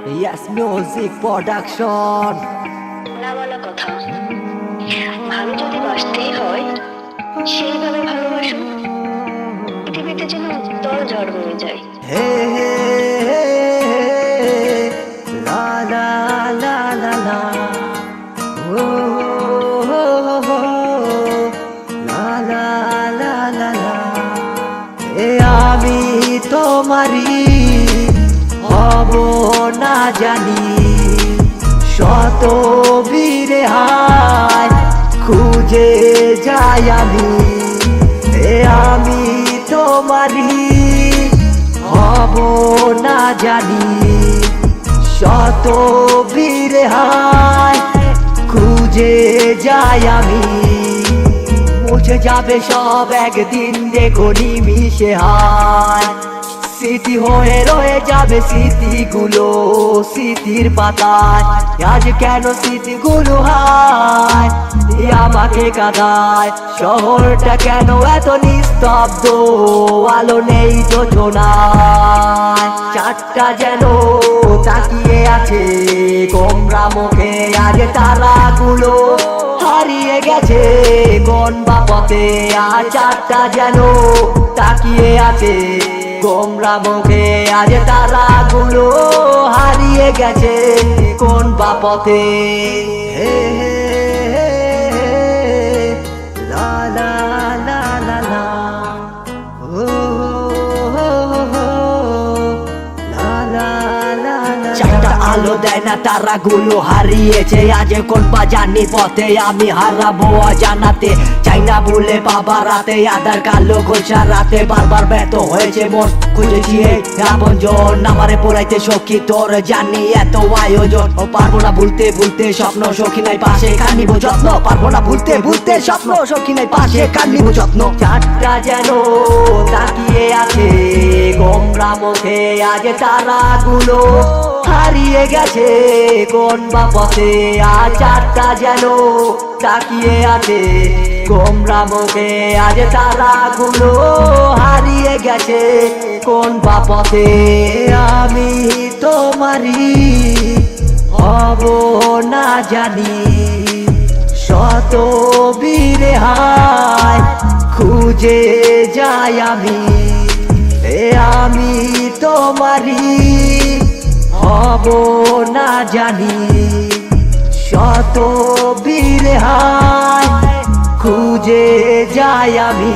ইয়াস music production. না বলা কথা, ভালো যদি বাসতেই হয় সেইভাবে ভালোবাসুন, পৃথিবীতে যেন দল ঝড় হয়ে যায়। হে হে হে লা লা লা লা লা ও হো হো হো লা লা লা লা লা। আমি তোমারি হব না জানি, শত বীরে হায় খুঁজে যাই আমি তোমারি হব না জানি, শত বীরে হায় খুঁজে যাই আমি। মুছে যাবে সব একদিন দেখো নিমিশে হায়, স্মৃতি হয়ে রয়ে যাবে স্মৃতিগুলো স্মৃতির পাতায়। আজ কেন স্মৃতিগুলো হায় আমাকে কাঁদায়, শহরটা কেন এত নিস্তব্ধ, আলো নেই যোজনায়। চারটা যেন তাকিয়ে আছে গোমরা মুখে, আজ তারাগুলো হারিয়ে গেছে কোন বা পথে। আর চারটা যেন তাকিয়ে আছে গোমরা মুখে, আজ তারাগুলো হারিয়ে গেছে কোন বা পথে। হে হে হে লা লা লা লা লা ও হো হো হো লা লা লা লা। চারটা আলো দেয় না তারাগুলো হারিয়েছে, আজ কোন বা জানি পথে আমি হারাবো অজানাতে। চাই না ভুলে বাবা রাতে আধার কালো গোছা রাতে, বারবার ব্যর্থ হয়েছে মন খুঁজেছি আপন জন আমারে পড়াইতে সখী তোর জানি এত আয়োজন। ও পারবো না ভুলতে ভুলতে স্বপ্ন সখী নাই পাশে কার নিব যত্ন, পারবো না ভুলতে ভুলতে স্বপ্ন সখী নাই পাশে কার নিব যত্ন। চারটা যেন তাকিয়ে আছে গোমরা মুখে, আজ তারাগুলো হারিয়ে গেছে কোন বা পথে। আর চারটা যেন তাকিয়ে আছে গোমরা মুখে, আজ তারাগুলো হারিয়ে গেছে কোন বা পথে। আমি তোমারি হব না জানি, শত বীরে হায় খুঁজে যাই আমি তোমারি হব না জানি, শত বীরে হায় খুঁজে যাই আমি।